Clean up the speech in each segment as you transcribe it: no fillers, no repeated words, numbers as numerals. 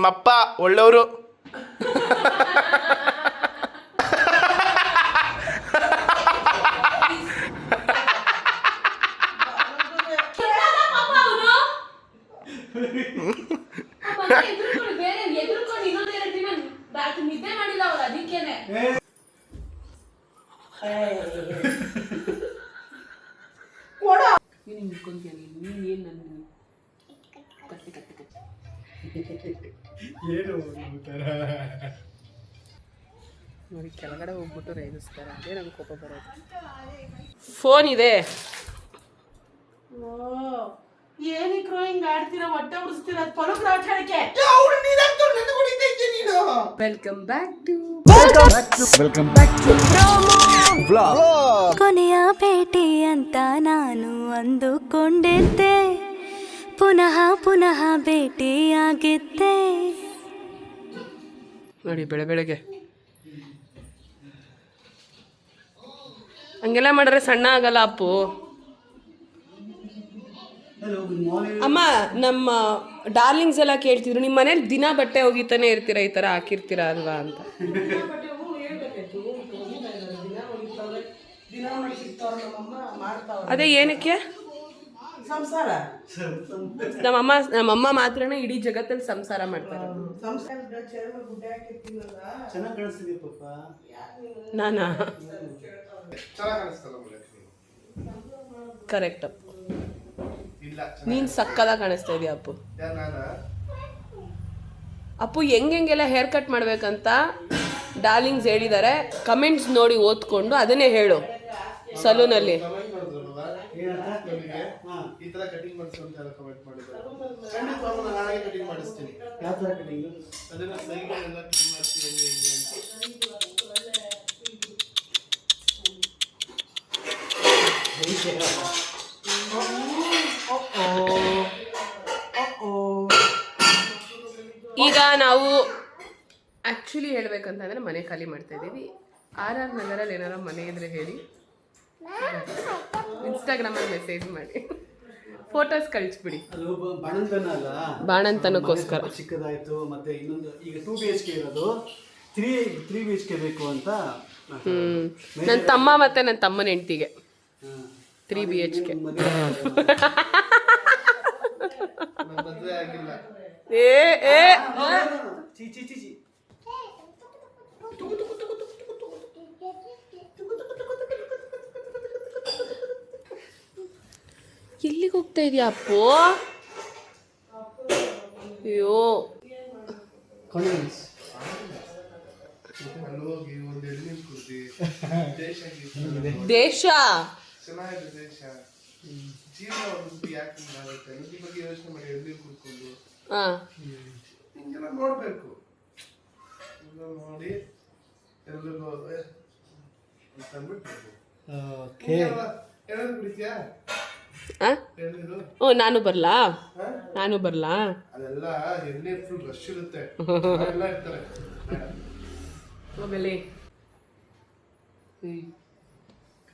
ನಿಮ್ಮಪ್ಪ ಒಳ್ಳೆಯವರು. ನಿದ್ದೆ ಮಾಡಿಲ್ಲ ಅವ್ರು ಅದಕ್ಕೇನೆ. ನೀನು ಇಟ್ಕೊಂತೀಯ ನೀನು ಏನು ನನ್ನ ಕಟ್ಟಿ ಕಟ್ಟಿ ಕಟ್ಟಿ ಏನು ನೋಡಿ ಕೆಳಗಡೆ ಹೋಗ್ಬಿಟ್ಟು ರೇಗಿಸ್ತಾರೆ, ಅದೇ ನಂಗೆ ಕೋಪ ಬರೋದು. ಫೋನ್ ಇದೆ. ಏನಕ್ಕೆ ಹಿಂಗೆ ಆಡ್ತೀರಾ, ಹೊಟ್ಟೆ ಉಡಿಸ್ತೀರಾ, ಪೊಲಕ್ ಆಟಾಡಕ್ಕೆ. ವೆಲ್ಕಮ್ ಬ್ಯಾಕ್ ಟು ಕೊನೆಯ ಭೇಟಿ ಅಂತ ನಾನು ಅಂದುಕೊಂಡಿದ್ದೆ, ಪುನಃ ಪುನಃ ಭೇಟಿಯಾಗಿದ್ದೆ. ನೋಡಿ ಬೆಳಗ್ಗೆ ಹಂಗೆಲ್ಲ ಮಾಡಿದ್ರೆ ಸಣ್ಣ ಆಗಲ್ಲ ಅಪ್ಪು. ಅಮ್ಮ, ನಮ್ಮ ಡಾರ್ಲಿಂಗ್ಸ್ ಎಲ್ಲ ಕೇಳ್ತಿದ್ರು, ನಿಮ್ಮ ಮನೇಲಿ ದಿನ ಬಟ್ಟೆ ಒಗಿತಾನೆ ಇರ್ತೀರಾ, ಈ ಥರ ಹಾಕಿರ್ತೀರಾ ಅಲ್ವಾ ಅಂತ. ಅದೇ ಏನಕ್ಕೆ ನಮ್ಮಮ್ಮ ಮಾತ್ರನೇ ಇಡೀ ಜಗತ್ತಲ್ಲಿ ಸಂಸಾರ ಮಾಡ್ತಾರೆ. ನಾನಾ ಕರೆಕ್ಟ್ ಅಪ್ಪು, ನೀನ್ ಸಕ್ಕದಾಗ ಕಾಣಿಸ್ತಾ ಇದೀಯ ಅಪ್ಪು. ಅಪ್ಪು ಹೆಂಗೆಲ್ಲ ಹೇರ್ ಕಟ್ ಮಾಡ್ಬೇಕಂತ ಡಾರ್ಲಿಂಗ್ಸ್ ಹೇಳಿದ್ದಾರೆ. ಕಮೆಂಟ್ಸ್ ನೋಡಿ ಓದ್ಕೊಂಡು ಅದನ್ನೇ ಹೇಳು ಸಲೂನಲ್ಲಿ. ಈಗ ನಾವು ಆ್ಯಕ್ಚುಲಿ ಹೇಳ್ಬೇಕಂತಂದರೆ ಮನೆ ಖಾಲಿ ಮಾಡ್ತಾ ಇದ್ದೀವಿ. ಆರ್ ನಗರಲ್ಲಿ ಏನಾರ ಮನೆ ಇದ್ರೆ ಹೇಳಿ, ಇನ್ಸ್ಟಾಗ್ರಾಮಲ್ಲಿ ಮೆಸೇಜ್ ಮಾಡಿ ಫೋಟೋಸ್ ಕಳಿಸ್ಬಿಡಿ. ಬಾಣಂತನಕ್ಕೋಸ್ಕರ ಚಿಕ್ಕದಾಯ್ತು. ಮತ್ತೆ ಇನ್ನೊಂದು ಈಗ 2 BHK ಇರೋದು 3 BHK ಬೇಕು ಅಂತ. ನನ್ನ ತಮ್ಮ ಮತ್ತೆ ನನ್ನ ತಮ್ಮನ ಹೆಂಡತಿಗೆ 3 BHK. ಎಲ್ಲಿಗೆ ಹೋಗ್ತಾ ಇದೀಯ ಅಪ್ಪು? ಅಯ್ಯೋ ದೇಶ ನೋಡ್ಬೇಕು ನೋಡಿ ಎಲ್ರಿಗೂ ನಾನು ಬರ್ಲಾ? ಅದೆಲ್ಲ ಎಣ್ಣೆ ಫುಲ್ ರಶ್ ಇರುತ್ತೆ. ಆಮೇಲೆ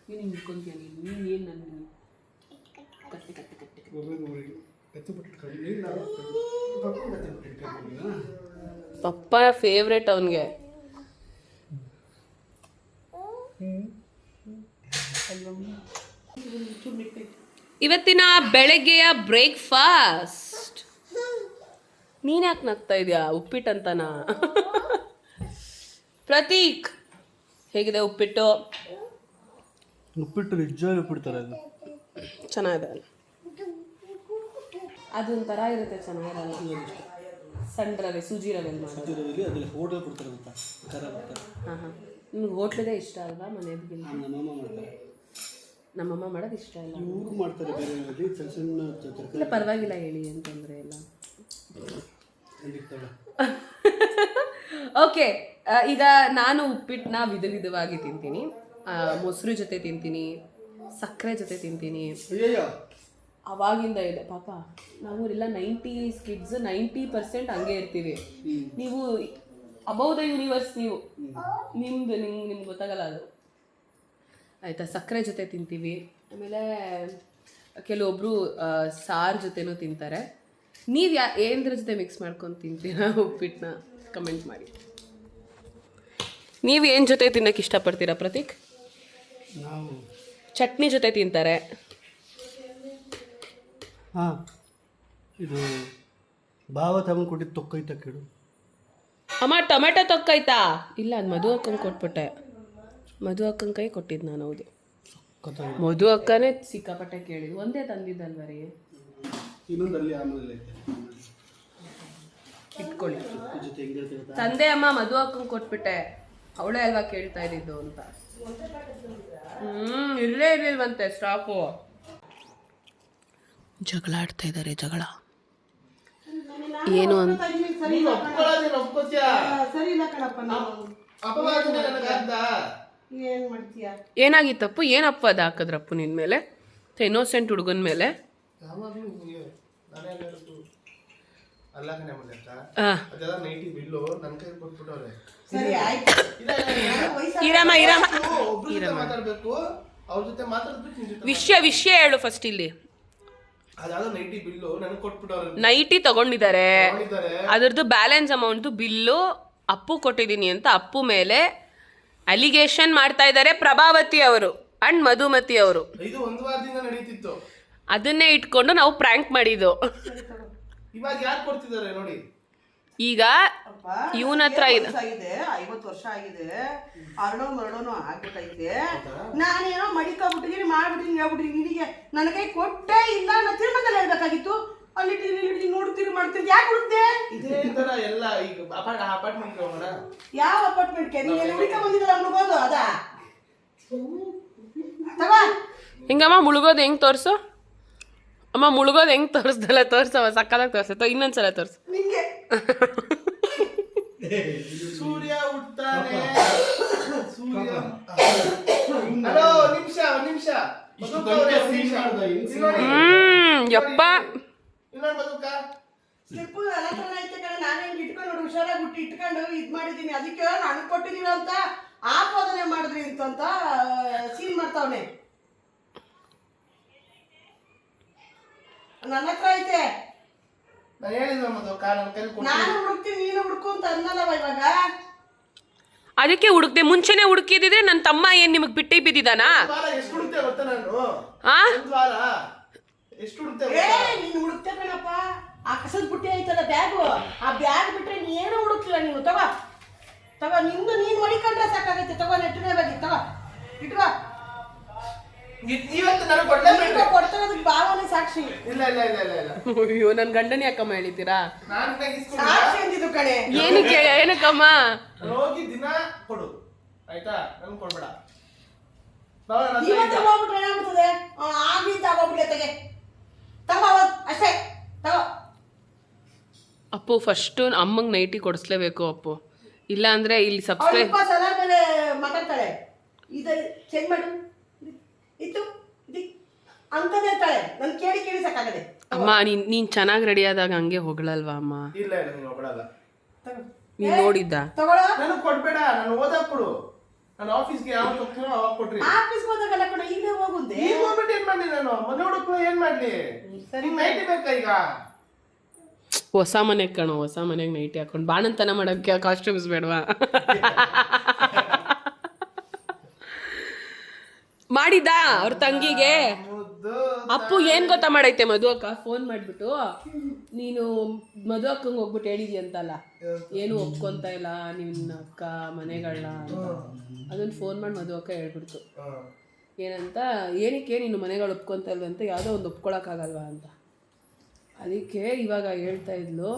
ನೀನು ಇಟ್ಕೊಂತೀಯ ನೀನು ಏನು ನನ್ನ ಕಟ್ಟಿ ಕಟ್ಟಿ ಕಟ್ಟಿ ಪಪ್ಪ ಫೇವ್ರೇಟ್ ಅವನಿಗೆ. ಇವತ್ತಿನ ಬೆಳಗ್ಗೆಯ ಬ್ರೇಕ್ಫಾಸ್ಟ್. ನೀನ್ ಯಾಕೆ ನಗ್ತಾ ಇದೆಯಾ? ಉಪ್ಪಿಟ್ಟಂತನಾ? ಪ್ರತೀಕ್, ಹೇಗಿದೆ ಉಪ್ಪಿಟ್ಟು? ಉಪ್ಪಿಟ್ಟು ನಿಜವಾಗಿ ಉಪ್ಪಿಡ್ತಾರೆ. ಅದು ಚೆನ್ನಾಗಿದೆ ಅಲ್ಲ? ಅದೊಂಥರ ಇರುತ್ತೆ, ಚೆನ್ನಾಗಿರಲ್ಲ. ಸಣ್ಣ ರವೆ, ಸೂಜಿ ರವೆ ಮಾಡೋದು. ಅದ್ರಲ್ಲಿ ಹೋಟೆಲ್ ಕೊಡ್ತಾರೆ ಅಂತ ಖಾರ ಬರ್ತಾರೆ. ಹಾಂ, ನಿಮ್ಗೆ ಹೋಟ್ಲದೇ ಇಷ್ಟ ಅಲ್ವಾ? ಮನೆಯವ್ರಿಗಿಲ್ಲ. ನಮ್ಮಮ್ಮ ಮಾಡ್ತಾರೆ. ನಮ್ಮಮ್ಮ ಮಾಡೋದು ಇಷ್ಟ ಇಲ್ಲ. ಇವರು ಮಾಡ್ತಾರೆ ಬೇರೆ ಸಣ್ಣ ಸಣ್ಣ ತರಕಾರಿ. ಇಲ್ಲ ಪರವಾಗಿಲ್ಲ, ಹೇಳಿ ಅಂತಂದರೆ ಎಲ್ಲ. ಓಕೆ, ಈಗ ನಾನು ಉಪ್ಪಿಟ್ಟನ್ನ ವಿಧವಾಗಿ ತಿಂತೀನಿ. ಮೊಸರು ಜೊತೆ ತಿಂತೀನಿ, ಸಕ್ಕರೆ ಜೊತೆ ತಿಂತೀನಿ. ಅವಾಗಿಂದ ಇದೆ ಪಾಪ. ನಾವು ಎಲ್ಲ 90s ಕಿಡ್ಸ್ 90% ಹಂಗೆ ಇರ್ತೀವಿ. ನೀವು ಅಬೌವ್ ದ ಯೂನಿವರ್ಸ್. ನೀವು ನಿಮ್ಗೆ ಗೊತ್ತಾಗಲ್ಲ ಅದು, ಆಯಿತಾ? ಸಕ್ಕರೆ ಜೊತೆ ತಿಂತೀವಿ. ಆಮೇಲೆ ಕೆಲವೊಬ್ಬರು ಸಾರು ಜೊತೆನೂ ತಿಂತಾರೆ. ನೀವು ಏನದ್ರ ಜೊತೆ ಮಿಕ್ಸ್ ಮಾಡ್ಕೊಂಡು ತಿಂತೀರಾ ಉಪ್ಪಿಟ್ಟನ್ನ ಕಮೆಂಟ್ ಮಾಡಿ. ನೀವು ಏನು ಜೊತೆ ತಿನ್ನೋಕ್ಕೆ ಇಷ್ಟಪಡ್ತೀರಾ ಪ್ರತೀಕ್? ನಾವು ಚಟ್ನಿ ಜೊತೆ ತಿಂತಾರೆ. ಹಾಂ, ಇದು ಭಾವ ತಮ್ಮ ಕೊಟ್ಟಿದ್ದು ತೊಕ್ಕೈತ ಕೇಳು. ಅಮ್ಮ ಟೊಮೆಟೊ ತೊಕ್ಕೈತಾ? ಇಲ್ಲ, ಅದು ಮಧು ಅಕ್ಕಂಗೆ ಕೊಟ್ಬಿಟ್ಟೆ. ಮಧು ಅಕ್ಕನ ಕೈ ಕೊಟ್ಟಿದ್ದು ನಾನು. ಹೌದು, ಮಧು ಅಕ್ಕನೇ ಸಿಕ್ಕಾಪಟ್ಟೆ ಕೇಳಿದ್ದು. ಒಂದೇ ತಂದಿದ್ದಲ್ವ ರೀ? ಇನ್ನೊಂದಲ್ಲಿ ಆಮೇಲೆ ಇಟ್ಕೊಳ್ಳಿ. ಜೊತೆ ಹೆಂಗಿರುತ್ತೆ ತಂದೆ ಅಮ್ಮ ಮಧು ಅಕ್ಕಂಗೆ ಕೊಟ್ಬಿಟ್ಟೆ. ಅವಳೇ ಅಲ್ವಾ ಕೇಳ್ತಾ ಇದ್ದಿದ್ದು ಅಂತ. ಇಲ್ಲೇ ಇರ್ಲಿಲ್ವಂತೆ ಸ್ಟಾಪು. ಜಗಳ ಆಡ್ತಾ ಇದ್ದಾರೆ. ಜಗಳ ಏನು ಅಂತ ಏನಾಗಿತ್ತಪ್ಪು? ಏನಪ್ಪ ಅದು ಹಾಕಿದ್ರಪ್ಪು ನಿನ್ ಮೇಲೆ? ಇನ್ನೋಸೆಂಟ್ ಹುಡುಗನ ಮೇಲೆ. ಯಾವಾಗಲೂ ನಾನೇ ಅಲ್ಲ ಕಣೆ ಮೂಲಕ ಆ ಅದೆಲ್ಲ ನೈಟಿ ಬಿಲ್ಲು ನನ್ನ ಕೈ ಕೊಟ್ಬಿಟ್ಟವ್ರೆ. ಇರಮ್ಮ ಮಾತಾಡ್ಬೇಕು, ಅವ್ರ ಜೊತೆ ಮಾತಾಡ್ಬೇಕು. ವಿಷಯ ಹೇಳು ಫಸ್ಟ್. ಇಲ್ಲಿ ಅದಾದ ನೈಟಿ ಬಿಲ್ಲು ನನಗೆ ಕೊಟ್ಬಿಟ್ಟವ್ರೆ. ನೈಟಿ ತಗೊಂಡಿದ್ದಾರೆ, ಅದ್ರದ್ದು ಬ್ಯಾಲೆನ್ಸ್ ಅಮೌಂಟ್ ಬಿಲ್ಲು ಅಪ್ಪು ಕೊಟ್ಟಿದ್ದೀನಿ ಅಂತ ಅಪ್ಪು ಮೇಲೆ ಅಲಿಗೇಷನ್ ಮಾಡ್ತಾ ಇದ್ದಾರೆ ಪ್ರಭಾವತಿ ಅವರು ಅಂಡ್ ಮಧುಮತಿ ಅವರು. ಇದು ಒಂದು ವಾರದಿಂದ ನಡೀತಿತ್ತು. ಅದನ್ನೇ ಇಟ್ಕೊಂಡು ನಾವು ಪ್ರ್ಯಾಂಕ್ ಮಾಡಿದ್ದು. ಇವಾಗ ಯಾರು ಕೊಡ್ತಿದ್ದಾರೆ ನೋಡಿ. ಈಗ ಇವನ ಹತ್ರ ಇದೆ 50 ವರ್ಷ ಆಗಿದೆ. ಮರಡೋನು ಆಗ್ಬಿಟ್ಟೈತೆ. ನಾನೇನೋ ಮಡಿಕೊಂಡ್ಬಿಟ್ಟಿದ್ದೀನಿ, ಮಾಡ್ಬಿಟ್ಟಿದ್ದೀನಿ, ಹೇಳ್ಬಿಟ್ಟಿದ್ದೀನಿ. ನಿನಗೆ ನನ್ನ ಕೈ ಕೊಟ್ಟೇ ಇಲ್ಲ. ನಾ ತಿರುಮಂಗಲ್ ಹೇಳ್ಬೇಕಾಗಿತ್ತು. ಅಲ್ಲಿ ನೋಡ್ತೀರಿ ಮಾಡ್ತೀರಿ. ಯಾಕೆ ಹುಡುಕ್ದೆ? ಇದೇ ತರ ಎಲ್ಲ ಈಗ ಅಪಾರ್ಟ್ಮೆಂಟ್ ಹೋಗೋಣ. ಯಾವ ಅಪಾರ್ಟ್ಮೆಂಟ್ಗೆ? ನೀನು ಹುಡುಕ ಬಂದಿದ್ದಲ್ಲ ಮುಳುಗೋದು ಅದಾ? ತಗೋ ಹಿಂಗಮ್ಮ ಮುಳುಗೋದು ಹೆಂಗ್ ತೋರ್ಸು ಅಮ್ಮ. ಮುಳುಗೋದು ಹೆಂಗ್ ತೋರಿಸ್ದಲ್ಲ? ತೋರ್ಸವ, ಸಕ್ಕದಾಗ ತೋರ್ಸತ್ತ. ಇನ್ನೊಂದ್ಸಲ ತೋರ್ಸು. ನಿಂಗೆ ಸೂರ್ಯ ಹುಟ್ಟಾನೆ. ಸೂರ್ಯ ಹಲೋ ನಿಮಿಷ ಯಪ್ಪ ಸ್ಲಿಪ್ಪು ನನ್ನ ಹತ್ರ ಐತೆ ಕಣ. ನಾನು ಹಿಂಗೆ ಇಟ್ಕೊಂಡು ನೋಡಿ ಹುಷಾರಾಗಿ ಬಿಟ್ಟು ಇಟ್ಕೊಂಡು ಇದು ಮಾಡಿದ್ದೀನಿ. ಅದಕ್ಕೆ ನಾನು ಕೊಟ್ಟಿದ್ದೀರ ಅಂತ ಆಪಾದನೆ ಮಾಡಿದ್ರಿ ಅಂತ ಸೀನ್ ಮಾಡ್ತಾವನೆ. ನನ್ನ ಹತ್ರ ಐತೆ. ನಾನು ಹೇಳಿದ್ವ ಮದು ನಾನು ಹುಡುಕ್ತೀನಿ, ನೀನು ಹುಡುಕು ಅಂತ ಅನ್ನಲ್ಲವ ಇವಾಗ. ಅದಕ್ಕೆ ಹುಡುಕ್ದೆ. ಮುಂಚೆನೆ ಹುಡುಕಿದ್ರೆ ನನ್ನ ತಮ್ಮ ಏನ್ ನಿಮಗ್ ಬಿಟ್ಟಿ ಬಿದ್ದಿದಾನಾ? ಎಷ್ಟು ಹುಡುಕ್ತೆ ಗೊತ್ತಾ ನಾನು? ಆ ಒಂದು ವಾರ ಎಷ್ಟು ಹುಡುಕ್ತೆ? ನೀನು ಹುಡುಕ್ತೆ ಕಣಪ್ಪ. ಆ ಕಸದ ಬುಟ್ಟಿ ಐತಲ್ಲ ಬ್ಯಾಗು, ಆ ಬ್ಯಾಗ್ ಬಿಟ್ರೆ ನೀನು ಹುಡುಕ್ಲಿಲ್ಲ. ನೀನು ತಗೋ ನಿಂದು ನೀನು ಮಡಿಕೊಂಡ್ರೆ ಸಾಕಾಗೈತೆ. ತಗೋ ನೆಟ್ಟಿನ ಬಗ್ಗೆ ತಗೋ ಇಟ್ಕೋ. ಇವತ್ತು ನನಗೆ ಕೊಡ್ಲೇಬೇಕು. ಕೊಡ್ತಿರೋದಕ್ಕೆ ಭಾವನೆ ಸಾಕ್ಷಿ. ಇಲ್ಲ ಅಯ್ಯೋ, ನನ್ ಗಂಡನ ಯಾಕಮ್ಮ ಹೇಳಿದ್ದೀರಾ? ನಾನು ಸಾಕ್ಷಿ ಅಂದಿದ್ದು ಕಣೆ. ಏನಕ್ಕಮ್ಮ? ಹೋಗಿ ದಿನ ಕೊಡು ಆಯ್ತಾ? ನನ್ಗೆ ಕೊಡ್ಬೇಡ. ಇವತ್ತು ಹೋಗ್ಬಿಟ್ರೆ ಏನಾಗ್ಬಿಡ್ತದೆ? ಆಗಿ ತಗೋಬಿಡ್ಲೆ. ತಗೋ ಅಷ್ಟೇ ತಗೋ. ಅಪ್ಪು ಫಸ್ಟ್ ಅಮ್ಮಂಗೆ ನೈಟಿ ಕೊಡಿಸ್ಲೇಬೇಕು ಅಪ್ಪು. ಇಲ್ಲ ಅಂದ್ರೆ ಇಲ್ಲಿ ಸಬ್ಸ್ಕ್ರೈಬ್ ಸಲ ಮೇಲೆ ಮಾತಾಡ್ತಾಳೆ. ಇದು ಚೇಂಜ್ ಮಾಡು ಇತ್ತು ಅಂತದೇ ಇರ್ತಾಳೆ. ನನ್ ಕೇಳಿ ಸಾಕಾಗದೆ. ಅಮ್ಮ ನೀನ್ ಚೆನ್ನಾಗಿ ರೆಡಿ ಆದಾಗ ಹಂಗೆ ಹೊಗಳಲ್ವಾ ಅಮ್ಮ? ಇಲ್ಲ ನೀನು ಹೊಗಳಲ್ಲ. ನೀನ್ ನೋಡಿದ್ದ? ತಗೊಳ್ಳೋ. ನನಗೆ ಕೊಡ್ಬೇಡ, ನಾನು ಓದಾಕ್ ಕೊಡು. ನಾನು ಆಫೀಸ್ಗೆ ಯಾವಾಗ ಹೋಗ್ತೀನೋ ಅವಾಗ ಕೊಡ್ರಿ. ಆಫೀಸ್ಗೆ ಹೋದಾಗಲ್ಲ ಕೊಡು, ಇಲ್ಲೇ ಹೋಗುಂದೆ. ಈಗ ಹೋಗ್ಬಿಟ್ಟು ಏನ್ ಮಾಡ್ಲಿ? ನಾನು ಮನೆ ಹುಡುಕ್ಲು ಏನ್ ಮಾಡ್ಲಿ? ನಿಂಗೆ ನೈಟಿ ಬೇಕಾ ಈಗ? ಹೊಸ ಮನೆಗೆ ಕಣೋ, ಹೊಸ ಮನೆಗೆ ನೈಟಿ ಹಾಕೊಂಡು ಬಾಣಂತನ ಮಾಡೋಕ್ಕೆ ಕಾಸ್ಟ್ಯೂಮ್ಸ್ ಬೇಡವಾ? ಮಾಡಿದ್ದ ಅವ್ರ ತಂಗಿಗೆ. ಅಪ್ಪು ಏನ್ ಗೊತ್ತಾ ಮಾಡೈತೆ? ಮಧು ಅಕ್ಕ ಫೋನ್ ಮಾಡ್ಬಿಟ್ಟು, ನೀನು ಮಧು ಅಕ್ಕಂಗೆ ಹೋಗ್ಬಿಟ್ಟು ಹೇಳಿದ್ಯ ಅಂತಲ್ಲ, ಏನು ಒಪ್ಕೊಂತ ಇಲ್ಲ ನಿನ್ನ ಅಕ್ಕ ಮನೆಗಳನ್ನ ಅಂತ. ಅದನ್ನ ಫೋನ್ ಮಾಡಿ ಮಧು ಅಕ್ಕ ಹೇಳ್ಬಿಡ್ತು. ಏನಂತ, ಏನಕ್ಕೆ ನೀನು ಮನೆಗಳು ಒಪ್ಕೊಂತ ಇಲ್ವಂತ, ಯಾವುದೋ ಒಂದು ಒಪ್ಕೊಳಕ್ಕಾಗಲ್ವಾ ಅಂತ. ಅದಕ್ಕೆ ಇವಾಗ ಹೇಳ್ತಾ ಇದ್ಲು,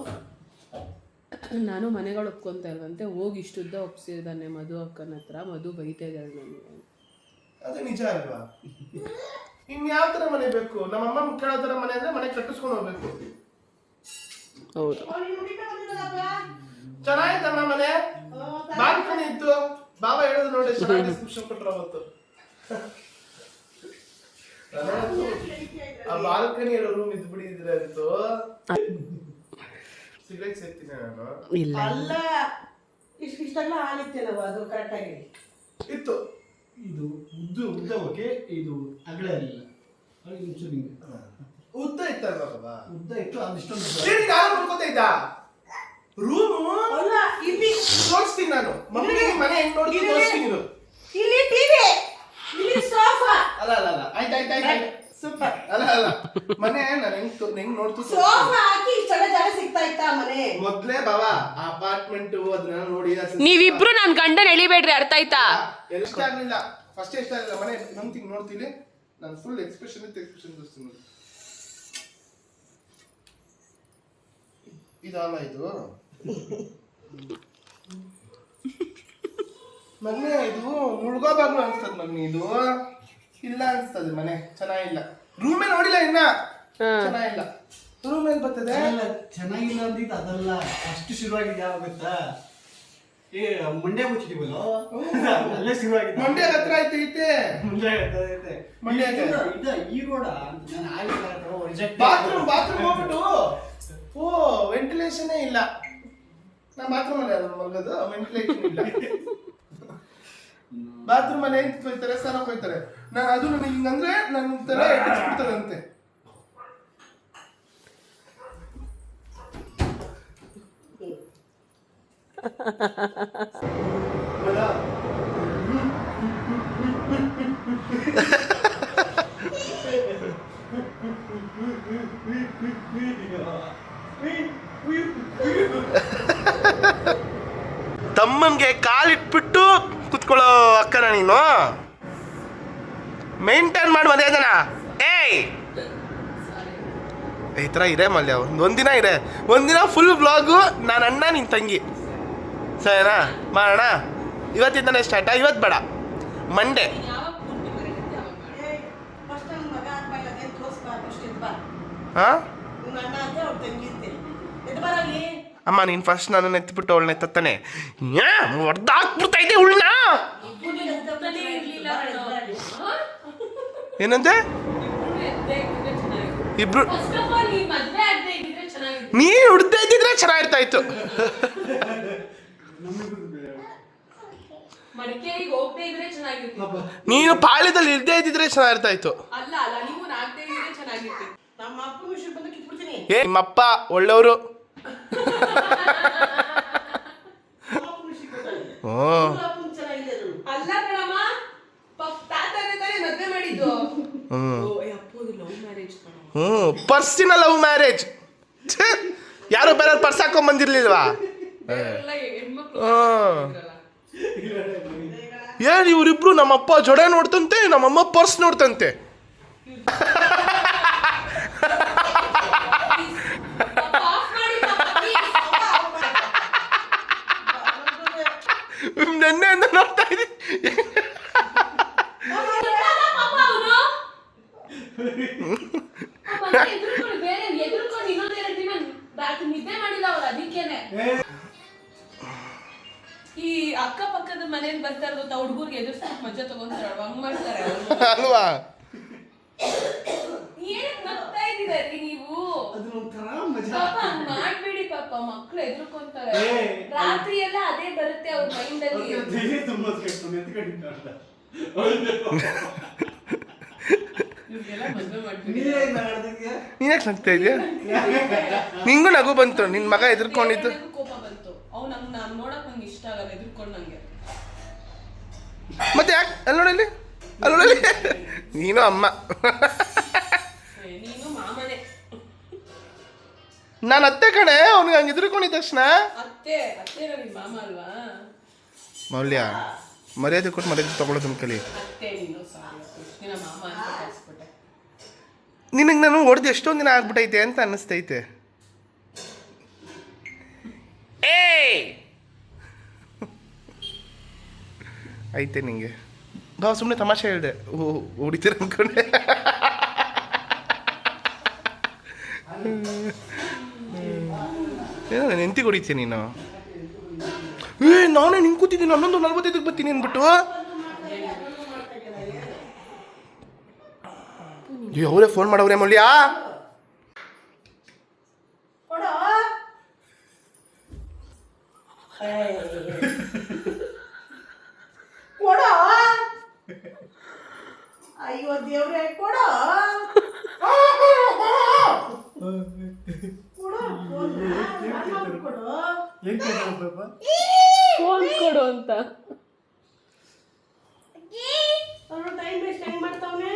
ನಾನು ಮನೆಗಳು ಒಪ್ಕೊಂತ ಇಲ್ವಂತೆ, ಹೋಗಿ ಇಷ್ಟುದ್ದ ಒಪ್ಸಿದಾನೆ ಮಧು ಅಕ್ಕನ ಹತ್ರ. ಮಧು ಬೈತಾ ಇದ್ದಾಳೆ ನನಗೆ. ಅದು ನಿಜ ಅಲ್ವಾ? ಇನ್ಯಾವ ತರ ಮನೆ ಬೇಕು? ನಮ್ಮಮ್ಮ ಕೇಳೋ ತರ ಮನೆ ಅಂದ್ರೆ ಮನೆ ಕಟ್ಟಿಸ್ಕೊಂಡು ಹೋಗ್ಬೇಕು. ಹೌದು, ಚೆನ್ನಾಗಿತ್ತಮ್ಮ ಮನೆ. ಬಾಲ್ಕನಿ ಇತ್ತು. ಬಾಬಾ ಹೇಳೋದು ನೋಡಿ, ಚೆನ್ನಾಗಿ ಡಿಸ್ಕ್ರಿಪ್ಷನ್ ಕೊಟ್ಟರು ಅವತ್ತು. ಆ ಬಾಲ್ಕನಿ ರೂಮ್ ಇದ್ ಬಿಡಿದ್ರೆ ಅಂತು ಸಿಗರೇಟ್ ಸೇರ್ತೀನಿ ನಾನು. ಇಲ್ಲ ಅಲ್ಲ, ಇಷ್ಟೆಲ್ಲ ಹಾಲಿತ್ತೇನವ ಅದು ಕರೆಕ್ಟಾಗಿ ಇತ್ತು. ಇದು ಉದ್ದ ಹೋಗಿ ಇದು ಅಗಲ ಇರಲಿಲ್ಲ. ಉದ್ದ ಇತ್ತಲ್ವಾ ಬಾಬಾ? ಉದ್ದ ಇತ್ತು ಅದಿಷ್ಟೊಂದು ನೋಡ್ಕೋತಾ ಇದ್ದ ರೂಮು ಅಲ್ಲ ಇಲ್ಲಿ ತೋರಿಸ್ತೀನಿ ನಾನು ಮಮ್ಮಿ ಮನೆ ಹೆಂಗ್ ನೋಡ್ತೀನಿ ತೋರಿಸ್ತೀನಿ ಇರು. ಇಲ್ಲಿ ಟಿವಿ ಇಲ್ಲಿ ಸೋಫಾ ಅಲ್ಲ ಅಲ್ಲ ಅಲ್ಲ ಆಯ್ತು ಸೂಪರ್ ಅಲ್ಲ ಮನೆ ನಾನು ಹೆಂಗ್ ನೋಡ್ತು ಸೋಫಾ ಹಾಕಿ ಇಷ್ಟೆಲ್ಲ ಜಾಗ ಸಿಗ್ತಾ ಇತ್ತಾ ಮನೆ ಮೊದ್ಲೇ ಬಾಬಾ ಅಪಾರ್ಟ್ಮೆಂಟ್ ಅದನ್ನ ನೋಡಿ ನೀವಿಬ್ರು ನನ್ ಗಂಡನ ಎಳಿಬೇಡ್ರಿ, ಅರ್ಥ ಆಯ್ತಾ? ಇಷ್ಟ ಆಗ್ಲಿಲ್ಲ ಫಸ್ಟ್ ಇಷ್ಟ ಆಗಿಲ್ಲ ಮನೆ ನಂತಿಂಗ್ ನೋಡ್ತೀನಿ ನಾನು ಫುಲ್ ಎಕ್ಸ್ಪ್ರೆಷನ್ ತೋರಿಸ್ತೀನಿ ನೋಡಿ. ಇದಲ್ಲ ಇದು ಮಗನೇ ಇದು ಮುಳುಗೋಬಾಗ್ಲು ಅನ್ಸ್ತದ ಮಗನಿ ಇದು ಇಲ್ಲ ಅನ್ಸ್ತದೆ ಮನೆ ಚೆನ್ನಾಗಿಲ್ಲ. ರೂಮೇ ನೋಡಿಲ್ಲ ಇನ್ನ ಚೆನ್ನಾಗಿಲ್ಲ. ರೂಮ್ ಎಲ್ಲಿ ಬರ್ತದೆ? ಚೆನ್ನಾಗಿಲ್ಲ ಅಂದಿದ್ದು ಅದಲ್ಲ, ಅಷ್ಟು ಶುರುವಾಗಿದ್ದು ಯಾವಾಗ ಗೊತ್ತಾ? ಮಂಡ್ಯ ಮುಚ್ಚಿದೀವಲ್ಲ ಅಲ್ಲೇ ಶುರುವಾಗಿದೆ. ಮಂಡ್ಯ ಹತ್ರ ಐತೆ ಮಂಡ್ಯ ಈರೋಡ ನಾನು ಆಗಿಲ್ಲ. ಬಾತ್ರೂಮ್ ಹೋಗ್ಬಿಟ್ಟು ಓ ವೆಂಟಿಲೇಷನ್ ಇಲ್ಲ. ನಾ ಬಾತ್ರೂಮ್ ಅಲ್ಲಿ ಮಲಗೋದು, ವೆಂಟಿಲೇಷನ್ ಇಲ್ಲ. ಬಾತ್ರೂಮ್ ಅಲ್ಲಿ ಏನ್ ಹೋಯ್ತಾರೆ, ಸ್ನಾನಕ್ಕೆ ಹೋಯ್ತಾರೆ. ನಾನು ಅದು ನನಗೆ ಹಿಂಗಂದ್ರೆ ನನ್ನ ತರ ಎಡ್ಬಿಡ್ತದಂತೆ. ತಮ್ಮನ್ಗೆ ಕಾಲಿಟ್ಬಿಟ್ಟು ಕುತ್ಕೊಳ್ಳೋ ಅಕ್ಕನ ನೀನು ಮೇಂಟೈನ್ ಮಾಡಿ ಮರ್ಯಾದನ. ಏಯ್ ಈ ಥರ ಇರೇ ಮಲ್ಯ ಒಂದಿನ ಇರೇ, ಒಂದಿನ ಫುಲ್ ವ್ಲಾಗು ನಾನು ಅಣ್ಣ ನಿನ್ನ ತಂಗಿ ಸರಿನಾ ಮಾಡೋಣ. ಇವತ್ತಿಂದನೇ ಸ್ಟಾರ್ಟ, ಇವತ್ತು ಬೇಡ ಮಂಡೇ. ಹಾಂ ಅಮ್ಮ ನೀನು ಫಸ್ಟ್ ನನ್ನನ್ನು ಎತ್ತಿಬಿಟ್ಟು ಅವಳನ್ನ ಎತ್ತಾನೆ ಹೊಡೆದಾಕ್ಬಿಡ್ತೈತೆ ಉಳ್ಳ. ಏನಂತೆ ಇಬ್ರು ನೀನು ಹುಡ್ದೇ ಇದ್ದಿದ್ರೆ ಚೆನ್ನಾಗಿರ್ತಾ ಇತ್ತು. ನೀನು ಪಾಳ್ಯದಲ್ಲಿ ಇರ್ದೇ ಇದ್ದಿದ್ರೆ ಚೆನ್ನಾಗಿರ್ತಾ ಇತ್ತು. ಏ ನಿಮ್ಮಪ್ಪ ಒಳ್ಳೆಯವರು. ಪರ್ಸಿನ ಲವ್ ಮ್ಯಾರೇಜ್. ಯಾರು ಬೇರೆ ಪರ್ಸ್ ಹಾಕೊಂಡ್ ಬಂದಿರ್ಲಿಲ್ವಾ? ಏನ್ ಇವ್ರಿಬ್ರು ನಮ್ಮಪ್ಪ ಜೊಡೆ ನೋಡ್ತಂತೆ, ನಮ್ಮಮ್ಮ ಪರ್ಸ್ ನೋಡ್ತಂತೆ. ನೆನ್ನೆಯಿಂದ ನೋಡ್ತಾ ಇದ್ದೀನಿ. ಈ ಅಕ್ಕಪಕ್ಕದ ಮನೇಲಿ ಬರ್ತಾ ಇರೋದು ಹುಡುಗರಿಗೆ ಎದುರಿಸ್ತಾರೆ, ಮಜಾ ತಗೊಂತಾರೆ, ಹಂಗ್ ಮಾಡ್ತಾರೆ ಅಲ್ವಾ? ಏನ್ ನಗ್ತಾ ಇದ್ದೀರಿ ನೀವು? ಪಾಪ ಹಂಗ್ ಮಾಡ್ಬೇಡಿ, ಪಾಪ ಮಕ್ಳು ಎದುರ್ಕೊಂತಾರೆ. ರಾತ್ರಿ ಎಲ್ಲ ಅದೇ ಬರುತ್ತೆ ಅವ್ರ ಮೈಂಡ್ ಅಲ್ಲಿ. ನೀನ್ಯಾಕೆ ನಗ್ತಾ ಇದೆಯಾ? ನಿಂಗೂ ನಗು ಬಂತು, ನಿನ್ ಮಗ ಎದುರ್ಕೊಂಡಿದ್ದು. ಕೋಪ ಬಂತು. ಅವ್ನು ನಾನು ನೋಡಕ್ ನಂಗೆ ಇಷ್ಟ ಆಗಲ್ಲ, ಎದುರ್ಕೊಂಡು ನಂಗೆ. ಮತ್ತೆ ಯಾಕೆ ಅಲ್ಲೋಡಲಿ ಅಲ್ಲೋಡಲಿ ನೀನು ಅಮ್ಮ. ನೀನು ಮಾಮನೆ. ನಾನು ಅತ್ತೆ ಕಣೆ, ಅವ್ನಿಗೆ ಹಂಗೆ ಎದುರ್ಕೊಂಡಿದ್ದ ತಕ್ಷಣ. ಅತ್ತೆ ನಿನ್ ಮಾಮ ಅಲ್ವಾ? ಮೌಲ್ಯ ಮರ್ಯಾದೆ ಕೊಟ್ಟು ಮರ್ಯಾದೆ ತಗೊಳ್ಳೋದನ್ನ ಕಲಿ. ಅತ್ತೆ ನೀನು ಸಾರಿ ಮಾಮ ಅಂತ ಕಳಿಸ್ಬಿಟ್ಟೆ. ನಿನಗೆ ನಾನು ಹೊಡೆದು ಎಷ್ಟೊಂದು ದಿನ ಆಗ್ಬಿಟ್ಟೈತೆ ಅಂತ ಅನ್ನಿಸ್ತೈತೆ. ಐತೆ ನಿಂಗೆ ಬಾ, ಸುಮ್ಮನೆ ತಮಾಷೆ ಹೇಳಿದೆ. ಹೊಡಿತೀರ ಅನ್ಕೊಂಡೆ. ಏನೋ ನೆಂತಿ ಹೊಡಿತೀಯ ನೀನು. ನಾನೇ ನಿಂಗೆ ಕೂತಿದ್ದೀನಿ 11:45 ಬರ್ತೀನಿ ಅಂದ್ಬಿಟ್ಟು. ಅವರೇ ಫೋನ್ ಮಾಡವ್ರೆ ಮೌಲ್ಯ. ಅಯ್ಯೋ ದೇವ್ರೆ ಕೊಡೋ. ಏನ್ ಕೇಳ್ತಾನೆ ಪಾಪ? ಫೋನ್ ಕೊಡು ಅಂತ. ಅವ್ನು ಟೈಮ್ ವೇಸ್ಟ್ ಹೆಂಗ್ ಮಾಡ್ತಾವನೆ?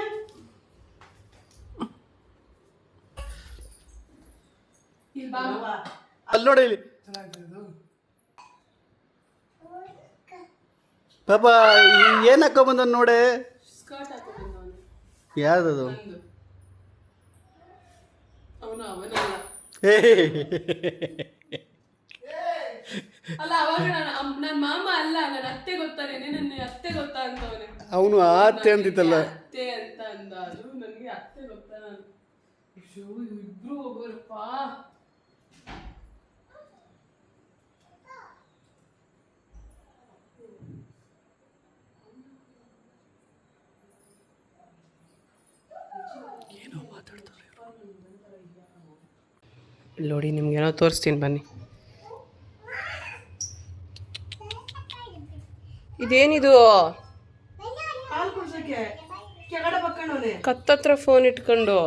ಇಲ್ಲಿ ಬಾ. ಅಲ್ಲಿ ನೋಡಿ ಇಲ್ಲಿ ಪಾಪ ಏನ್ ಹಾಕೊಂಬಂದ ನೋಡೆ. ಸ್ಕರ್ಟ್ ಹಾಕೊಂಡಿದ್ದ ಅವನು. ಯಾವ್ದದು? ಅವನಲ್ಲ. ಹೇ ಅಲ್ಲ ಅವಾಗ ನನ್ನ ಮಾಮ ಅಲ್ಲ, ನನ್ನ ಅತ್ತೆ ಗೊತ್ತಾನೆ, ನನ್ನ ಅತ್ತೆ ಗೊತ್ತಾ ಅಂತವನೆ. ಅವನು ಆತೆ ಅಂತಿತ್ತಲ್ಲ. ಅತ್ತೆ ಅಂತ ಅಂದ, ಅದು ನನಗೆ ಅತ್ತೆ ಗೊತ್ತಾ. ಅಯ್ಯೋ ಇಬ್ರು ಹೋಗೋರಪ್ಪ. ನೋಡಿ ನಿಮ್ಗೇನೋ ತೋರಿಸ್ತೀನಿ ಬನ್ನಿ. ಇದೇನಿದು? ಹಾಲು ಕುಡ್ಸಕ್ಕೆ ಕೆಳಗಡೆ ಬಕ್ಕಣವನೆ. ಕತ್ತತ್ರ ಫೋನ್ ಇಟ್ಕೊಂಡು.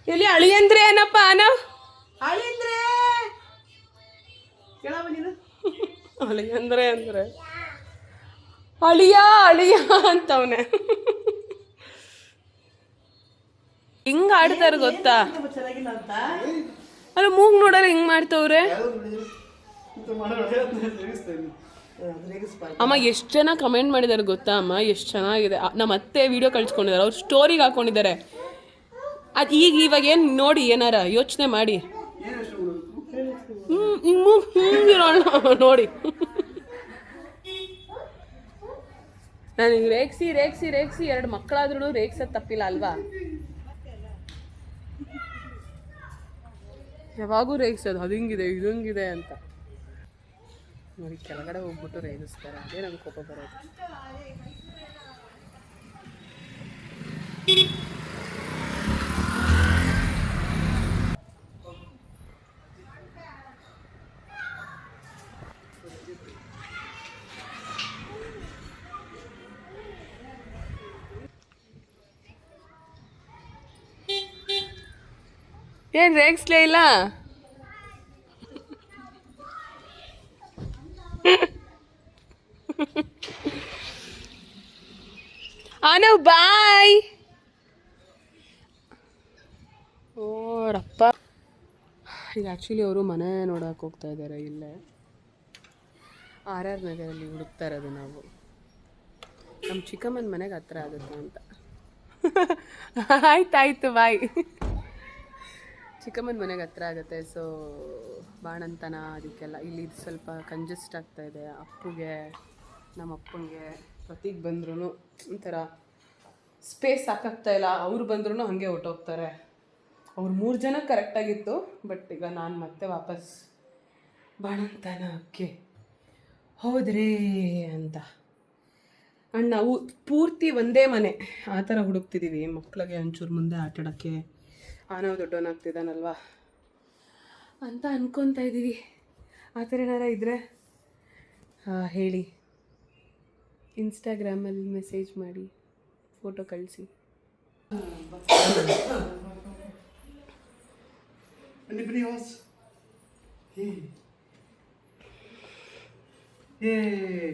ಎಲ್ಲಿ ಅಳಿ ಅಂದ್ರೆ ಏನಪ್ಪ ಅನ? ಅಳಿಂದ್ರೆ ಕೇಳವ ನೀನು. ಅಳಿ ಅಂದ್ರೆ ಅಳಿಯ ಅಂತವನೆ. ಹಿಂಗ ಆಡ್ತಾರ ಗೊತ್ತಾ? ಚೆನ್ನಾಗಿಲ್ಲ ಅಂತ ಅಲ್ಲ ಮೂಗ್ ನೋಡಲ್ಲ ಹಿಂಗ್ ಮಾಡ್ತವ್ರೆ. ಅಮ್ಮ ಎಷ್ಟು ಜನ ಕಮೆಂಟ್ ಮಾಡಿದಾರೆ ಗೊತ್ತಾ ಅಮ್ಮ, ಎಷ್ಟು ಚೆನ್ನಾಗಿದೆ. ನಮ್ಮ ಅತ್ತೆ ವಿಡಿಯೋ ಕಳ್ಸ್ಕೊಂಡಿದ್ದಾರೆ, ಅವ್ರು ಸ್ಟೋರಿಗೆ ಹಾಕೊಂಡಿದ್ದಾರೆ. ಅದು ಇವಾಗ ಏನು ನೋಡಿ ಏನಾರ ಯೋಚನೆ ಮಾಡಿ. ನೋಡಿ ನನಗೆ ರೇಗ್ಸಿ 2 ಮಕ್ಕಳಾದ್ರೂ ರೇಗ್ಸೋದು ತಪ್ಪಿಲ್ಲ ಅಲ್ವಾ? ಯಾವಾಗೂ ರೇಗ್ಸೋದು ಅದು ಹಿಂಗಿದೆ ಇದು ಹಿಂಗಿದೆ ಅಂತ. ನೋಡಿ ಕೆಳಗಡೆ ಹೋಗ್ಬಿಟ್ಟು ರೇಗಿಸ್ತಾರೆ, ಅದೇ ನಂಗೆ ಕೋಪ ಬರೋದು. ಏನು ರೇಗಿಸ್ಲೇ ಇಲ್ಲ? ಆನವ್ ಬಾಯ್. ಓಡಪ್ಪ. ಈಗ ಆ್ಯಕ್ಚುಲಿ ಅವರು ಮನೆ ನೋಡೋಕೆ ಹೋಗ್ತಾ ಇದ್ದಾರೆ. ಇಲ್ಲೇ RR ನಗರಲ್ಲಿ ಹುಡುಕ್ತಾ ಇರೋದು ನಾವು. ನಮ್ಮ ಚಿಕ್ಕಮ್ಮನ ಮನೆಗೆ ಹತ್ರ ಆಗುತ್ತೆ ಅಂತ. ಆಯ್ತಾಯ್ತು ಬಾಯ್. ಚಿಕ್ಕಮ್ಮನ ಮನೆಗೆ ಹತ್ರ ಆಗುತ್ತೆ. ಸೊ ಬಾಣಂತನ ಅದಕ್ಕೆಲ್ಲ ಇಲ್ಲಿ ಸ್ವಲ್ಪ ಕಂಜೆಸ್ಟ್ ಆಗ್ತಾ ಇದೆ. ಅಪ್ಪುಗೆ ನಮ್ಮ ಅಪ್ಪಂಗೆ ಪ್ರತೀಕ್ ಬಂದ್ರೂ ಒಂಥರ ಸ್ಪೇಸ್ ಸಾಕಾಗ್ತಾ ಇಲ್ಲ. ಅವ್ರು ಬಂದ್ರೂ ಹಾಗೆ ಹೊಟ್ಟೋಗ್ತಾರೆ. ಅವ್ರು 3 ಜನ ಕರೆಕ್ಟಾಗಿತ್ತು. ಬಟ್ ಈಗ ನಾನು ಮತ್ತೆ ವಾಪಸ್ ಬಾಣಂತನಕ್ಕೆ ಹೋದ್ರೇ ಅಂತ. ಆ್ಯಂಡ್ ನಾವು ಪೂರ್ತಿ ಒಂದೇ ಮನೆ ಆ ಥರ ಹುಡುಕ್ತಿದ್ದೀವಿ. ಮಕ್ಕಳಿಗೆ ಒಂಚೂರು ಮುಂದೆ ಆಟಾಡೋಕ್ಕೆ ನಾವು ದೊಡ್ಡವನಾಗ್ತಿದ್ದಾನಲ್ವ ಅಂತ ಅನ್ಕೊತಾ ಇದ್ದೀವಿ. ಆ ಥರ ಏನಾರ ಇದ್ದರೆ ಹೇಳಿ, ಇನ್ಸ್ಟಾಗ್ರಾಮಲ್ಲಿ ಮೆಸೇಜ್ ಮಾಡಿ, ಫೋಟೋ ಕಳಿಸಿ.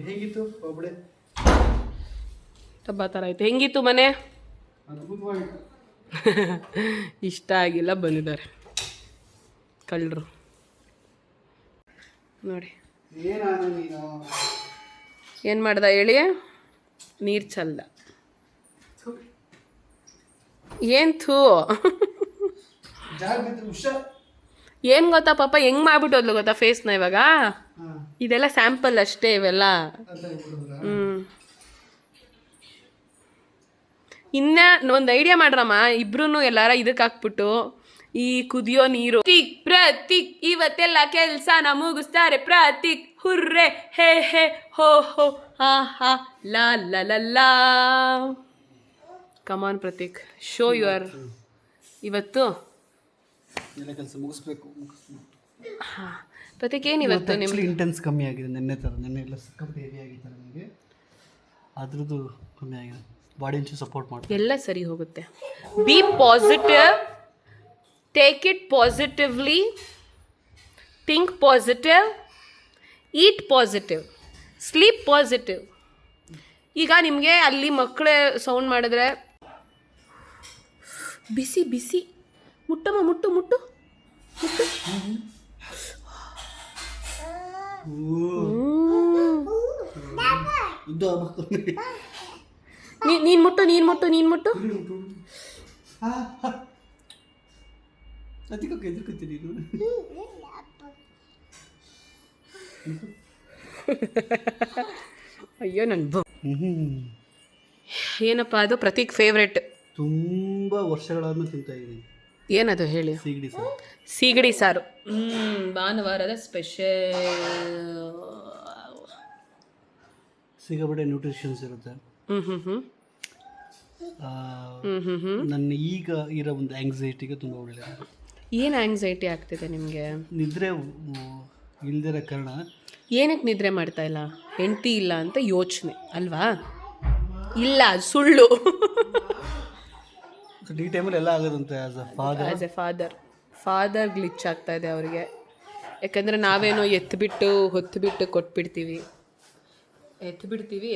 ಹೇಗಿತ್ತು ಒಬ್ಬಳೆ? ಹಬ್ಬ ಥರ ಆಯಿತು. ಹೆಂಗಿತ್ತು ಮನೆ? ಅದ್ಭುತವಾಗಿತ್ತು. ಇಷ್ಟ ಆಗಿಲ್ಲ, ಬಂದಿದ್ದಾರೆ ಕಳ್ಳರು ನೋಡಿ. ಏನು ಮಾಡ್ದ ಹೇಳಿ? ನೀರು ಚಲ್ದ. ಏನು ಥೂ ಏನು ಗೊತ್ತಾ ಪಾಪ ಹೆಂಗೆ ಮಾಡ್ಬಿಟ್ಟೋದ್ಲು ಗೊತ್ತಾ ಫೇಸ್ನ ಇವಾಗ? ಇದೆಲ್ಲ ಸ್ಯಾಂಪಲ್ ಅಷ್ಟೇ ಇವೆಲ್ಲ. ಇನ್ನು ಒಂದು ಐಡಿಯಾ ಮಾಡ್ರಮ್ಮ ಇಬ್ರು ಎಲ್ಲಾರ ಇದಕ್ಕೆ ಹಾಕ್ಬಿಟ್ಟು ಈ ಕುದಿಯೋ ನೀರು. ಪ್ರತೀಕ್ ಇವತ್ತೆಲ್ಲ ಕೆಲಸನ ಮುಗಿಸ್ತಾರೆ. ಪ್ರತೀಕ್ ಹುರ್ರೆ ಹೇ ಹೇ ಹೋ ಹೋ ಹಾ ಹಾ ಲಾ ಲಾ ಲಾ ಲಾ. ಕಮಾನ್ ಪ್ರತೀಕ್, ಶೋ ಯುವರ್. ಇವತ್ತು ಎಲ್ಲ ಕೆಲಸ ಮುಗಿಸ್ಬೇಕು. ಹಾಂ ಪ್ರತೀಕ್ ಏನಿವತ್ತು ನಿಮ್ಮ ಆ್ಯಕ್ಚುಲಿ ಇಂಟೆನ್ಸ್ ಕಮ್ಮಿ ಆಗಿದೆ ನೆನ್ನೆ ಥರ. ನೆನ್ನೆ ಎಲ್ಲ ಸಿಕ್ಕಾಪಟ್ಟೆ ಹೆವಿ ಆಗಿತ್ತು ನನಗೆ, ಅದ್ರದ್ದು ಕಮ್ಮಿ ಆಗಿದೆ. ಬಾಡಿ ಒಂಚೂರು ಸಪೋರ್ಟ್ ಮಾಡಿ. ಎಲ್ಲ ಸರಿ ಹೋಗುತ್ತೆ. Be positive, take it positively, think positive, eat positive, sleep positive. ಈಗ ನಿಮಗೆ ಅಲ್ಲಿ ಮಕ್ಕಳೇ ಸೌಂಡ್ ಮಾಡಿದ್ರೆ ಬಿಸಿ ಬಿಸಿ ಮುಟ್ಟಮ್ಮ, ಮುಟ್ಟು ಮುಟ್ಟು ಮುಟ್ಟು. ನೀನು ಮುಟ್ಟು, ನೀನು ಮುಟ್ಟು, ನೀನು ಮುಟ್ಟು. ಅದಕ್ಕೆ ಎದುರ್ಕೊತೀನಿ ನೀನು. ಅಯ್ಯೋ ನನ್ನ ಏನಪ್ಪ ಅದು ಪ್ರತೀಕ್ ಫೇವ್ರೆಟ್. ತುಂಬ ವರ್ಷಗಳಾದ್ಮೇಲೆ ತಿಂತಾ ಇದ್ದೀನಿ. ಏನದು ಹೇಳಿ? ಸೀಗಡಿ ಸಾರು. ಸೀಗಡಿ ಸಾರು. ಭಾನುವಾರದ ಸ್ಪೆಷಲ್. ಸಿಕ್ಕಾಪಟ್ಟೆ ನ್ಯೂಟ್ರಿಷನ್ಸ್ ಇರುತ್ತೆ. ನನ್ನ ಈಗ ಇರೋ ಒಂದು ಆಂಗ್ಸೈಟಿಗೆ ತುಂಬ ಒಳ್ಳೆಯದು. ಏನು ಆಂಗ್ಸೈಟಿ ಆಗ್ತಿದೆ ನಿಮಗೆ? ನಿದ್ರೆ ಇಲ್ದಿರೋ ಕಾರಣ. ಏನಕ್ಕೆ ನಿದ್ರೆ ಮಾಡ್ತಾ ಇಲ್ಲ? ಹೆಂಡತಿ ಇಲ್ಲ ಅಂತ ಯೋಚನೆ ಅಲ್ವಾ? ಇಲ್ಲ, ಸುಳ್ಳು. ಈ ಟೈಮಲ್ಲಿ ಎಲ್ಲ ಆಗೋದಂತೆ. ಆ್ಯಸ್ ಎ ಫಾದರ್ ಗ್ಲಿಚ್ ಆಗ್ತಾ ಇದೆ ಅವರಿಗೆ. ಯಾಕಂದರೆ ನಾವೇನೋ ಎತ್ತಿಬಿಟ್ಟು ಹೊತ್ತುಬಿಟ್ಟು ಕೊಟ್ಬಿಡ್ತೀವಿ,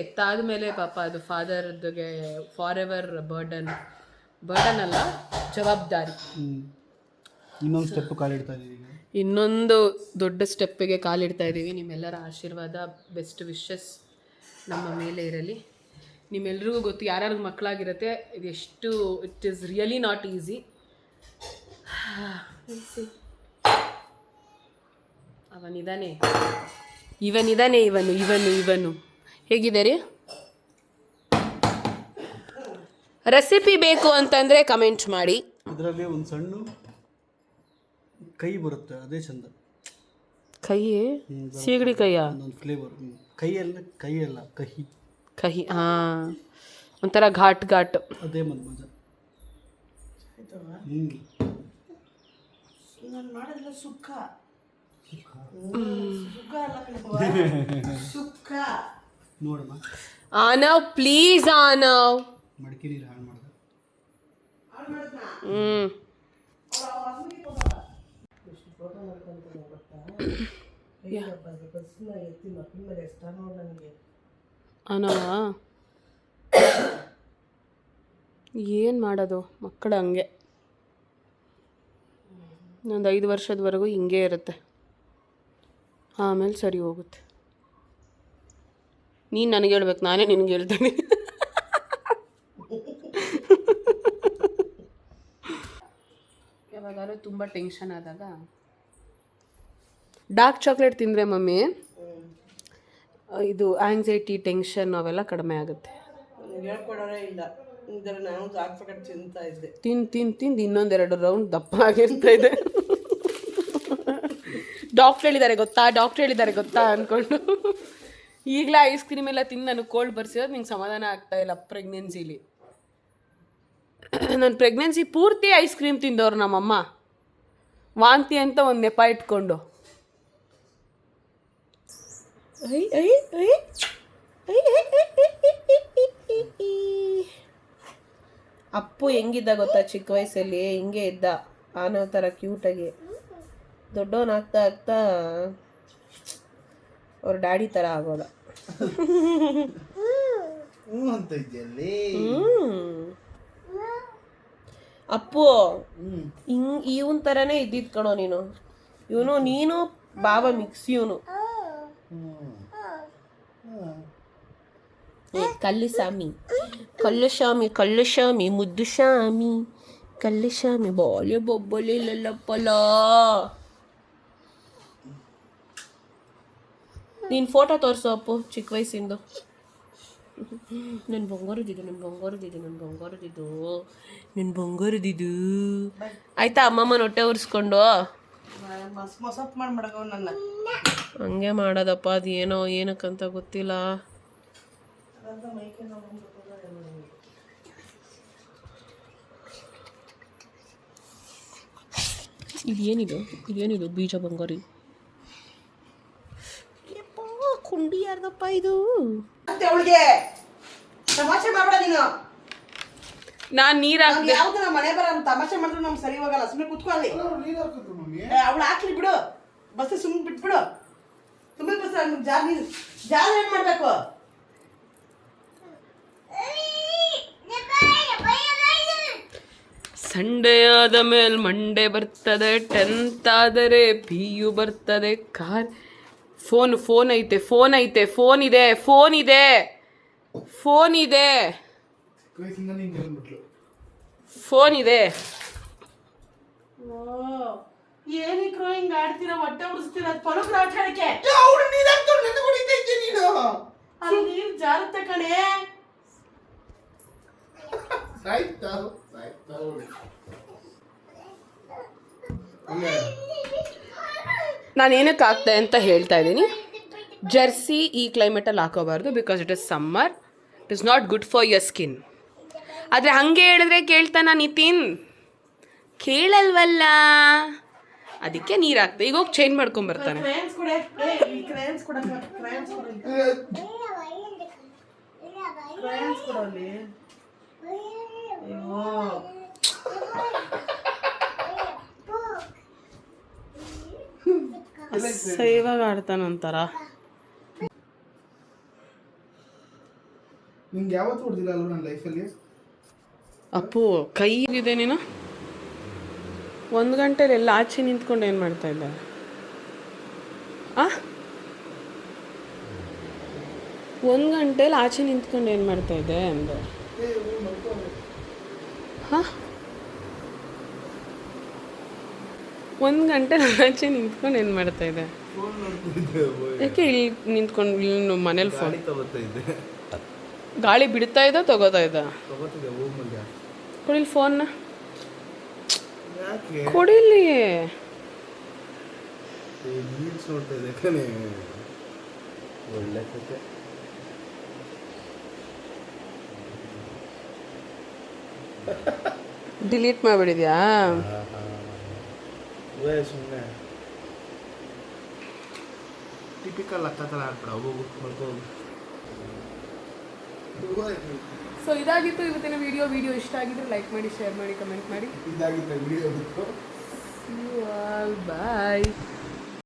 ಎತ್ತಾದ ಮೇಲೆ ಪಾಪ ಅದು ಫಾದರ್ಗೆ ಫಾರ್ ಎವರ್ ಬರ್ಡನ್ ಅಲ್ಲ, ಜವಾಬ್ದಾರಿ. ಇನ್ನೊಂದು ಸ್ಟೆಪ್ ಕಾಲಿಡ್ತಾ ಇದ್ದೀವಿ. ಇನ್ನೊಂದು ದೊಡ್ಡ ಸ್ಟೆಪ್ಪಿಗೆ ಕಾಲಿಡ್ತಾ ಇದ್ದೀವಿ. ನಿಮ್ಮೆಲ್ಲರ ಆಶೀರ್ವಾದ, ಬೆಸ್ಟ್ ವಿಶಸ್ ನಮ್ಮ ಮೇಲೆ ಇರಲಿ. ನಿಮ್ಮೆಲ್ರಿಗೂ ಗೊತ್ತು, ಯಾರ್ಯಾರಿಗೆ ಮಕ್ಕಳಾಗಿರುತ್ತೆ ಇದೆಷ್ಟು it is really not easy. ಇವನು ಹೇಗಿದೆ ರೀ? ರೆಸಿಪಿ ಬೇಕು ಅಂತಂದರೆ ಕಮೆಂಟ್ ಮಾಡಿ. ಇದರಲ್ಲಿ ಒಂದು ಸಣ್ಣ ಕೈ ಬರುತ್ತೆ, ಅದೇ ಚಂದ. ಕೈ ಸೀಗಡಿ ಕೈಯ ಒಂದು ಫ್ಲೇವರ್. ಕೈ ಅಲ್ಲ ಕಹಿ. ಹಾಂ, ಒಂಥರ ಘಾಟ್. ಅದೇ ಮಜಾ. ನಾನು ಮಾಡೋದಿಲ್ಲ ಸುಕ್ಕ. ಸುಕ್ಕ ನೋಡಮ್ಮ. ಆನವ್ ಪ್ಲೀಸ್, ಆನವ್ ಮಡಿಕೆ ನೀರು ಹಾಳು ಮಾಡ್ದೆ. ಆನವ ಏನು ಮಾಡೋದು, ಮಕ್ಕಳು ಹಂಗೆ. ಒಂದು 5 ವರ್ಷದವರೆಗೂ ಹಿಂಗೆ ಇರುತ್ತೆ, ಆಮೇಲೆ ಸರಿ ಹೋಗುತ್ತೆ. ನೀನು ನನಗೆ ಹೇಳ್ಬೇಕು, ನಾನೇ ನಿನಗೆ ಹೇಳ್ತೀನಿ. ಯಾವಾಗಾದ್ರೂ ತುಂಬ ಟೆನ್ಷನ್ ಆದಾಗ ಡಾರ್ಕ್ ಚಾಕ್ಲೇಟ್ ತಿಂದರೆ ಮಮ್ಮಿ ಇದು ಆಂಗ್ಸೈಟಿ, ಟೆನ್ಷನ್ ಅವೆಲ್ಲ ಕಡಿಮೆ ಆಗುತ್ತೆ. ಹೇಳ್ಕೊಡೋರೇ ಇಲ್ಲ. ನಾನು ಚಾಕ್ಲೇಟ್ ತಿಂತಾ ಇದ್ದೆ. ತಿಂದು ಇನ್ನೊಂದೆರಡು ರೌಂಡ್ ದಪ್ಪ ಆಗಿರ್ತಾ ಇದೆ. ಡಾಕ್ಟ್ರ್ ಹೇಳಿದ್ದಾರೆ ಗೊತ್ತಾ ಅಂದ್ಕೊಂಡು ಈಗಲೇ ಐಸ್ ಕ್ರೀಮ್ ಎಲ್ಲ ತಿಂದು ನನಗೆ ಕೋಲ್ಡ್ ಬರ್ಸಿರೋದು ನಿಂಗೆ ಸಮಾಧಾನ ಆಗ್ತಾ ಇಲ್ಲ. ಪ್ರೆಗ್ನೆನ್ಸಿಲಿ ನನ್ನ ಪ್ರೆಗ್ನೆನ್ಸಿ ಪೂರ್ತಿ ಐಸ್ ಕ್ರೀಮ್ ತಿಂದವ್ರು ನಮ್ಮಮ್ಮ, ವಾಂತಿ ಅಂತ ಒಂದು ನೆಪ ಇಟ್ಕೊಂಡು. ಅಪ್ಪು ಹೆಂಗಿದ್ದ ಗೊತ್ತಾ ಚಿಕ್ಕ ವಯಸ್ಸಲ್ಲಿ? ಹಿಂಗೆ ಇದ್ದ, ಆನೋ ಥರ ಕ್ಯೂಟಾಗಿ. ದೊಡ್ಡವನಾಗ್ತಾ ಆಗ್ತಾ ಅವ್ರ ಡ್ಯಾಡಿ ಥರ ಆಗೋದ. ಅಪ್ಪು ಇವನ್ ಥರನೇ ಇದ್ದಿದ್ ಕಣೋ ನೀನು. ನೀನು ಬಾಬಾ ಮಿಕ್ಸ್. ಇವನು ಕಲ್ಲುಸ್ವಾಮಿ ಮುದ್ದು ಸ್ವಾಮಿ, ಕಲ್ಲುಸ್ವಾಮಿ ಬಾಲ್ಯ ಬೊಬ್ಬಲಿ ಲಲ್ಲಪ್ಪಲ. ನೀನು ಫೋಟೋ ತೋರಿಸು ಅಪ್ಪು ಚಿಕ್ಕ ವಯಸ್ಸಿಂದು. ನನ್ನ ಬಂಗಾರದಿದ್ದು ಆಯ್ತಾ? ಅಮ್ಮಮ್ಮನ ಹೊಟ್ಟೆ ಉರಿಸ್ಕೊಂಡು ಹಂಗೆ ಮಾಡೋದಪ್ಪ. ಅದು ಏನಕ್ಕಂತ ಗೊತ್ತಿಲ್ಲ. ಇದೇನಿದು ಬೀಜ ಬಂಗಾರಿ? ಕುಂಡಿ ಯಾರ್ದಪ್ಪ ಇದು? ಮತ್ತೆ ಅವಳಿಗೆ ತಮಾಷೆ ಮಾಡ್ಬೇಡ ನೀನು. ನಾನು ನೀರು ನಮ್ಗೆ ಯಾವ್ದು ನಮ್ಮ ಮನೆ ಬರ ತಮಾಷೆ ಮಾಡಿದ್ರು ನಮ್ಗೆ ಸರಿ ಹೋಗಲ್ಲ. ಸುಮ್ಮನೆ ಕುತ್ಕೊ ಅಲ್ಲಿ. ಅವಳು ಹಾಕ್ಲಿ ಬಿಡು, ಬಸ್ ಸುಮ್ಮನೆ ಬಿಟ್ಬಿಡು. ಸುಮ್ಮನೆ ಬಸ್ ಜಾಗ ಏನ್ ಮಾಡ್ಬೇಕು? ಸಂಡೇ ಆದ ಮೇಲೆ ಮಂಡೇ ಬರ್ತದೆ, 10th ಆದರೆ PU ಬರ್ತದೆ, ಕಾರ್ ಫೋನ್ ಐತೆ, ಫೋನ್ ಇದೆ, ಫೋನ್ ಇದೆ. ಏನಿಕ್ರೋ ಹಿಂಗ್ ಆಡ್ತೀರಾ? ಹೊಟ್ಟೆ ಉಡಿಸ್ತೀರಾ? ಪಲುಕ್ರ ಆಟ ಆಡಕ್ಕೆ ಅಲ್ಲಿ ನೀರು ಜಾರುತ್ತೆ ಕಣೆ. ನಾನು ಏನಕ್ಕೆ ಆಗ್ತಾ ಅಂತ ಹೇಳ್ತಾ ಇದ್ದೀನಿ. ಜರ್ಸಿ ಈ ಕ್ಲೈಮೇಟಲ್ಲಿ ಹಾಕೋಬಾರ್ದು, because it is summer, it is not good for your skin. ಆದರೆ ಹಾಗೆ ಹೇಳಿದ್ರೆ ಕೇಳ್ತಾನ ನಿತಿನ್? ಕೇಳಲ್ವಲ್ಲ, ಅದಕ್ಕೆ ನೀರು ಹಾಕ್ತೆ. ಈಗ ಹೋಗಿ ಚೇಂಜ್ ಮಾಡ್ಕೊಂಬರ್ತಾನೆ. ಕ್ರೇನ್ಸ್ ಕೊಡೆ, ಕ್ರೇನ್ಸ್ ಕೊಡಕ್ಕೆ, ಕ್ರೇನ್ಸ್ ಕೊಡು ಅಲ್ಲಿ. ಸೇವಾಗ ಆಡ್ತಾನಂತಾರ. ನಿಂಗೆ ಯಾವತ್ತೂ ಹೊಡೆದಿಲ್ಲ ಅಲ್ವ ನನ್ನ ಲೈಫಲ್ಲಿ? ಅಪ್ಪು ಕೈ ಇದೆ. ನೀನು 1 ಗಂಟೆಲಿ ಎಲ್ಲ ಆಚೆ ನಿಂತ್ಕೊಂಡು ಏನು ಮಾಡ್ತಾ ಇದ್ದ? 1 ಗಂಟೆಲಿ ಆಚೆ ನಿಂತ್ಕೊಂಡು ಏನು ಮಾಡ್ತಾ ಇದ್ದೆ ಅಂದೆ. 1 ಗಂಟೆಲಿ ಆಚೆ ನಿಂತ್ಕೊಂಡು ಏನು ಮಾಡ್ತಾ ಇದ್ದೆ? ಯಾಕೆ ಇಲ್ಲಿ ನಿಂತ್ಕೊಂಡು ಇಲ್ಲಿ ಮನೇಲಿ ಫೋನ್ ಗಾಳಿ ಬಿಡ್ತಾ ಇದ್ದ ತಗೋತಾ ಇದ್ದ? ಕೊಡಿಲಿ ಫೋನ್ನ, ಕೊಡಿಲಿ. ಒಳ್ಳೆ ಕತೆ. ಡಿಲೀಟ್ ಮಾಡಿಬಿಡಿದ್ಯಾ? ಸುಮ್ಮನೆ ಟಿಪಿಕಲ್ ಅಕ್ಕ ಥರ ಆಡ್ಬಿಡ. ಹೋಗು. ಸೊ ಇದಾಗಿತ್ತು ಇವತ್ತಿನ ವಿಡಿಯೋ ಇಷ್ಟ ಆಗಿದ್ರೆ ಲೈಕ್ ಮಾಡಿ, ಶೇರ್ ಮಾಡಿ, ಕಮೆಂಟ್ ಮಾಡಿ. ಇದಾಗಿತ್ತು ವಿಡಿಯೋ. ಬಾಯ್.